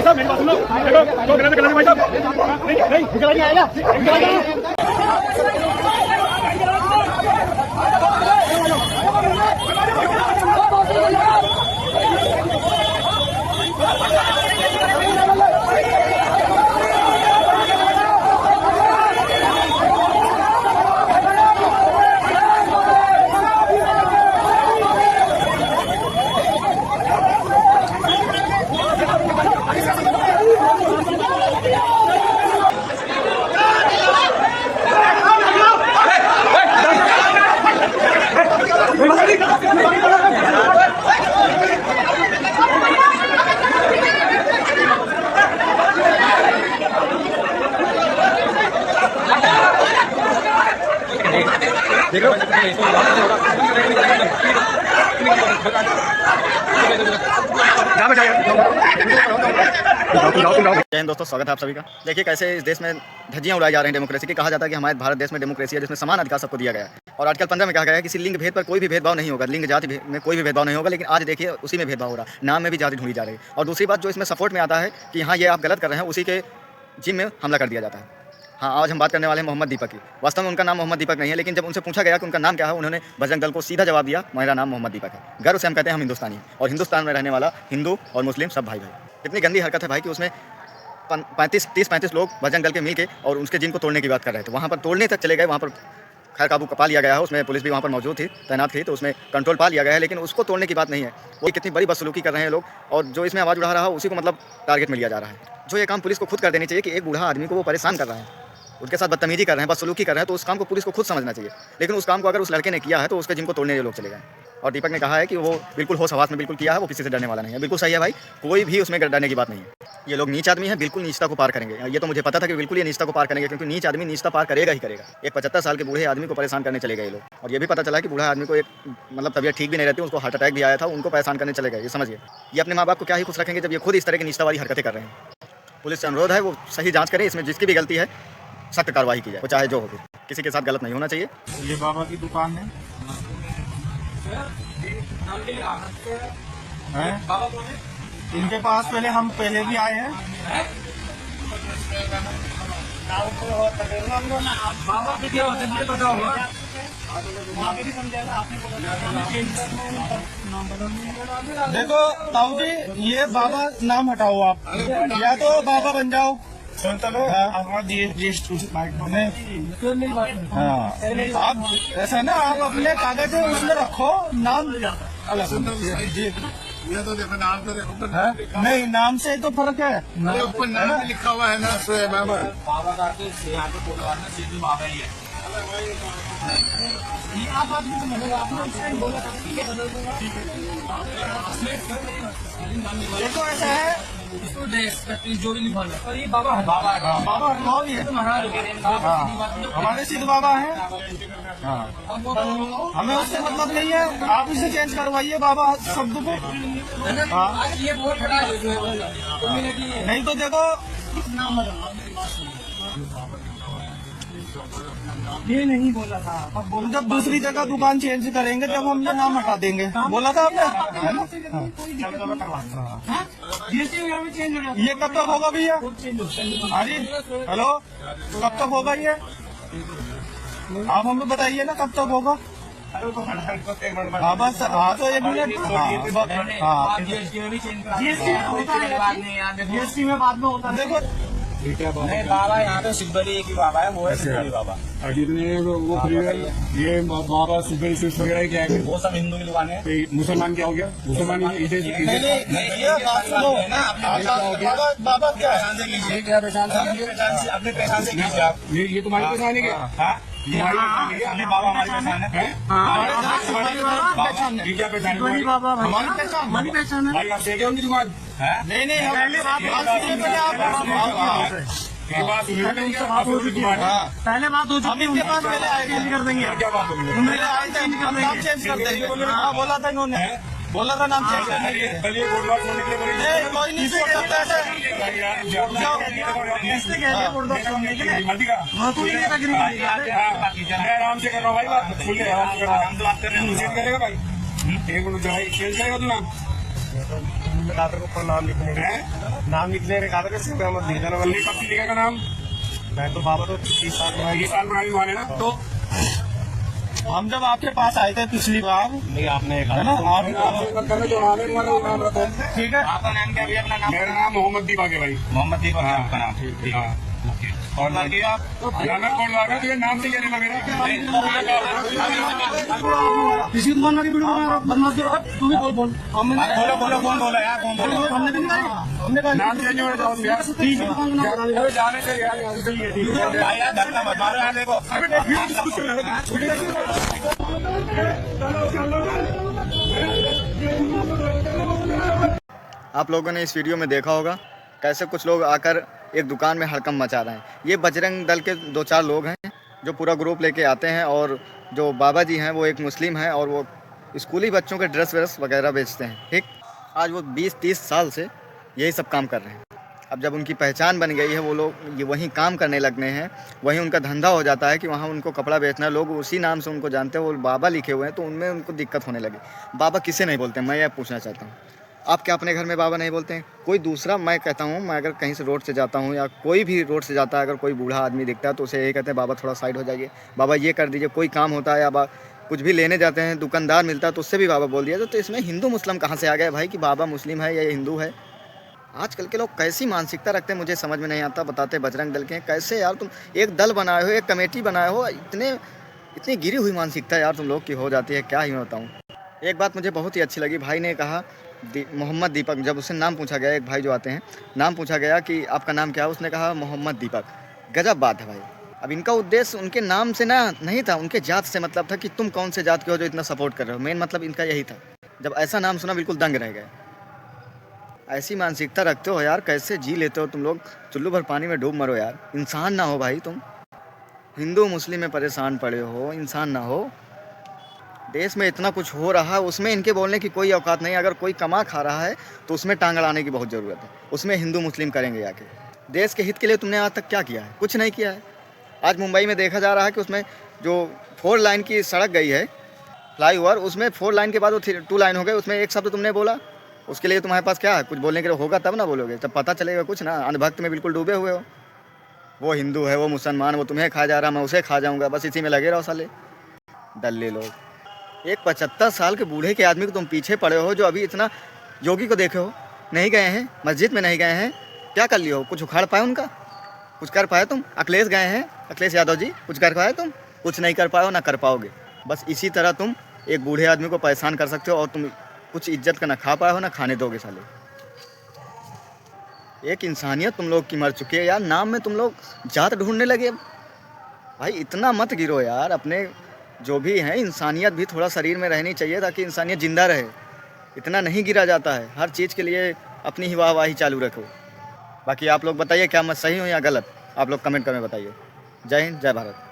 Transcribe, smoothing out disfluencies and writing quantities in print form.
साहब मेरी बात सुनो, देखो जो गलत भाई साहब नहीं निकल नहीं आएगा, जय हिंद दोस्तों, स्वागत है आप सभी का। देखिए कैसे इस देश में धज्जियां उड़ाई जा रही हैं डेमोक्रेसी की। कहा जाता है कि हमारे भारत देश में डेमोक्रेसी है जिसमें समान अधिकार सबको दिया गया है। और आर्टिकल 15 में कहा गया है किसी लिंग भेद पर कोई भी भेदभाव नहीं होगा, लिंग जाति में कोई भी भेदभाव नहीं होगा। लेकिन आज देखिए उसी में भेदभाव हो रहा है, नाम में भी जाति ढूंढी जा रही है। और दूसरी बात जो इसमें सपोर्ट में आता है कि हाँ ये आप गलत कर रहे हैं, उसी के जिम में हमला कर दिया जाता है। हाँ, आज हम बात करने वाले हैं मोहम्मद दीपक की। वास्तव में उनका नाम मोहम्मद दीपक नहीं है, लेकिन जब उनसे पूछा गया कि उनका नाम क्या है, उन्होंने बजरंग दल को सीधा जवाब दिया, मेरा नाम मोहम्मद दीपक है। गर्व से हम कहते हैं हम हिंदुस्तानी हैं और हिंदुस्तान में रहने वाला हिंदू और मुस्लिम सब भाई भाई। कितनी गंदी हरकत है भाई कि उसमें 30-35 लोग बजरंग दल के मिल के और उसके जिन को तोड़ने की बात कर रहे थे। वहाँ पर तोड़ने तक चले गए, वहाँ पर खैर काबू पा लिया गया है, उसमें पुलिस भी वहाँ पर मौजूद थी, तैनात थी, तो उसमें कंट्रोल पा लिया गया है। लेकिन उसको तोड़ने की बात नहीं है। वो कितनी बड़ी बदसलूकी कर रहे हैं लोग, और जो इसमें आवाज़ उठा रहा है उसी को मतलब टारगेट में लिया जा रहा है। जो ये काम पुलिस को खुद कर देनी चाहिए कि एक बूढ़ा आदमी को वो परेशान कर रहा है, उसके साथ बदतमीजी कर रहे हैं, बदसलूकी कर रहे हैं, तो उस काम को पुलिस को खुद समझना चाहिए। लेकिन उस काम को अगर उस लड़के ने किया है तो उसके जिम को तोड़ने ये लोग चले गए। और दीपक ने कहा है कि वो बिल्कुल होश हवास में बिल्कुल किया है, वो किसी से डरने वाला नहीं है। बिल्कुल सही है भाई, कोई भी उसमें डरने की बात नहीं है। ये लोग नीच आदमी हैं, बिल्कुल नीचता को पार करेंगे। ये तो मुझे पता था कि बिल्कुल ये नीचता को पार करेंगे, क्योंकि नीच आदमी नीचता पार करेगा ही करेगा। एक 75 साल के बूढ़े आदमी को परेशान करने चले गए ये लोग। और ये भी पता चला कि बूढ़ा आदमी को एक मतलब तबियत ठीक भी नहीं रहती, उसको हार्ट अटैक भी आया था, उनको परेशान करने चले गए। ये समझिए, ये अपने माँ बाप को क्या ही खुश रखेंगे जब ये खुद इस तरह की नीचता वाली हरकतें कर रहे हैं। पुलिस से अनुरोध है वो सही जाँच करें, इसमें जिसकी भी गलती है सख्त कार्रवाई की जाए, वो चाहे जो हो, किसी के साथ गलत नहीं होना चाहिए। ये बाबा की दुकान है, इनके पास हम पहले भी आए हैं। देखो ताऊ जी, ये बाबा नाम हटाओ आप, या तो बाबा बन जाओ। चलो आप ऐसा ना, आप अपने कागज उसमें रखो, नाम जी ये तो देखो नाम तो देखो नहीं, नाम से तो फर्क है, ऊपर नाम लिखा हुआ है ना, बाबा का तो यहाँ पे बोलवाना सीधे बाबा ही है। आप आपने बोला था, देखो ऐसा है, इसको जो भी लिखा है, ये बाबा हटाओ, ये हमारे सिद्ध बाबा है। हमें उससे मतलब नहीं है, आप इसे चेंज करवाइए बाबा शब्द को। ये बहुत हटा नहीं तो देखो, ये नहीं बोला था, अब बोल जब दूसरी जगह दुकान चेंज करेंगे जब हम ये नाम हटा देंगे, बोला था आपने। ये कब तक होगा भैया? हाँ जी, हेलो, कब तक होगा ये? आप हमें बताइए ना कब तक होगा। हाँ बस, हाँ तो 1 मिनट। हाँ जीएसटी में बाद में होता है। देखो नहीं बाबा, यहाँ पे सिद्धरी एक ही बाबा है, वो है सिद्धरी बाबा। ये बाबा सुबह से वगैरह क्या है, वो सब हिंदू की दुकान है। मुसलमान क्या हो गया? मुसलमान बाबा क्या है? क्या पहचान अपने पहचान से कीजिए आप। ये तुम्हारी पहचान है क्या? ये बाबा हमारी पहचान है। क्या पहचान है? हमारी पहचान है। भाई आप देखे उनकी दुकान? नहीं पहले बात हो चुकी है, पहले बात हो चुकी है, उनके पास पहले चेंज कर देंगे। क्या बात होगी? नाम चेंज कर देंगे, बोला था इन्होंने, बोला था नाम चेंज करने के लिए। चलिए गुरुद्वार छोड़ने के लिए कोई नहीं छोड़ सकता ऐसे। आराम से कर रहा हूँ भाई, बात खुल गया, आराम से कर रहा हूँ। करेगा भाई, एक मिनट चेंज करेगा तू नाम। दादा को नाम लिखने का नाम लिखने का कहा था कि अहमद लिख देना। कब से लिखेगा नाम? मैं तो बाबा तो 30 साल का 20 साल पुरानी दुकान है ना। तो हम जब आपके पास आए थे पिछली बार, नहीं आपने कहा ना आप जो नाम रखो। ठीक है। आपका नाम क्या भैया? अपना नाम? मेरा नाम मोहम्मद दीपक है भाई। मोहम्मद दीपक है आपका नाम? ठीक है। और बाकी आप जाना कौन लगा तुझे नाम से कहने लगे किसी दुकान की वीडियो बना रहा बदमाश तू भी बोल बोल बोलो बोलो कौन बोला यार? कौन बोला? हमने भी नहीं कहा, हमने कहा नाम चेंज हो जाओ यार। ठीक है जाने से यार यहाँ से ये ठीक है। भाई यार धरना मत मारो यार। देखो आप लोगों ने इस वीडियो में देखा होगा कैसे कुछ लोग आकर एक दुकान में हड़कंप मचा रहे हैं। ये बजरंग दल के 2-4 लोग हैं जो पूरा ग्रुप लेके आते हैं, और जो बाबा जी हैं वो एक मुस्लिम हैं और वो स्कूली बच्चों के ड्रेस व्रेस वगैरह बेचते हैं। ठीक, आज वो 20-30 साल से यही सब काम कर रहे हैं। अब जब उनकी पहचान बन गई है, वो लोग ये वहीं काम करने लगने हैं, वहीं उनका धंधा हो जाता है कि वहाँ उनको कपड़ा बेचना है, लोग उसी नाम से उनको जानते हैं, वो बाबा लिखे हुए हैं, तो उनमें उनको दिक्कत होने लगी। बाबा किसे नहीं बोलते? मैं यह पूछना चाहता हूँ, आप क्या अपने घर में बाबा नहीं बोलते हैं? कोई दूसरा, मैं कहता हूँ, मैं अगर कहीं से रोड से जाता हूँ या कोई भी रोड से जाता है, अगर कोई बूढ़ा आदमी दिखता है तो उसे यही कहते हैं बाबा थोड़ा साइड हो जाइए, बाबा ये कर दीजिए। कोई काम होता है या कुछ भी लेने जाते हैं, दुकानदार मिलता है तो उससे भी बाबा बोल दिया। तो इसमें हिंदू मुस्लिम कहाँ से आ गया भाई कि बाबा मुस्लिम है या हिंदू है? आजकल के लोग कैसी मानसिकता रखते हैं मुझे समझ में नहीं आता। बताते बजरंग दल के हैं, कैसे यार तुम एक दल बनाए हो, एक कमेटी बनाए हो, इतनी गिरी हुई मानसिकता यार तुम लोग की हो जाती है, क्या ही मैं बताऊँ। एक बात मुझे बहुत ही अच्छी लगी, भाई ने कहा मोहम्मद दीपक, जब उससे नाम पूछा गया, एक भाई जो आते हैं, नाम पूछा गया कि आपका नाम क्या है, उसने कहा मोहम्मद दीपक। गजब बात है भाई। अब इनका उद्देश्य उनके नाम से ना नहीं था, उनके जात से मतलब था कि तुम कौन से जात के हो जो इतना सपोर्ट कर रहे हो। मेन मतलब इनका यही था। जब ऐसा नाम सुना बिल्कुल दंग रह गए। ऐसी मानसिकता रखते हो यार, कैसे जी लेते हो तुम लोग? चुल्लू भर पानी में डूब मरो यार, इंसान ना हो भाई तुम। हिंदू मुस्लिम में परेशान पड़े हो, इंसान ना हो। देश में इतना कुछ हो रहा है, उसमें इनके बोलने की कोई औकात नहीं। अगर कोई कमा खा रहा है तो उसमें टांग अड़ाने की बहुत ज़रूरत है। उसमें हिंदू मुस्लिम करेंगे आके। देश के हित के लिए तुमने आज तक क्या किया है? कुछ नहीं किया है। आज मुंबई में देखा जा रहा है कि उसमें जो 4 लाइन की सड़क गई है, फ्लाईओवर, उसमें 4 लाइन के बाद वो 2 लाइन हो गए, उसमें एक शब्द तुमने बोला। उसके लिए तुम्हारे पास क्या है? कुछ बोलने के लिए होगा तब ना बोलोगे, तब पता चलेगा कुछ ना। अंधभक्त में बिल्कुल डूबे हुए हो। वो हिंदू है, वो मुसलमान, वो तुम्हें खा जा रहा, मैं उसे खा जाऊँगा, बस इसी में लगे रहो साले दल्ले लोग। एक 75 साल के बूढ़े के आदमी को तुम पीछे पड़े हो, जो अभी इतना योगी को देखे हो, नहीं गए हैं मस्जिद में, नहीं गए हैं, क्या कर लियो? कुछ उखाड़ पाए उनका? कुछ कर पाए तुम? अखिलेश गए हैं, अखिलेश यादव जी, कुछ कर पाए तुम? कुछ नहीं कर पाए हो, ना कर पाओगे। बस इसी तरह तुम एक बूढ़े आदमी को परेशान कर सकते हो, और तुम कुछ इज्जत का ना खा पाए हो, ना खाने दोगे साले। एक इंसानियत तुम लोग की मर चुकी है यार। नाम में तुम लोग जात ढूंढने लगे। भाई इतना मत गिरो यार। अपने जो भी हैं, इंसानियत भी थोड़ा शरीर में रहनी चाहिए ताकि इंसानियत ज़िंदा रहे। इतना नहीं गिरा जाता है। हर चीज़ के लिए अपनी ही वाहवाही चालू रखो। बाकी आप लोग बताइए क्या मैं सही हूँ या गलत? आप लोग कमेंट करके बताइए। जय हिंद, जय भारत।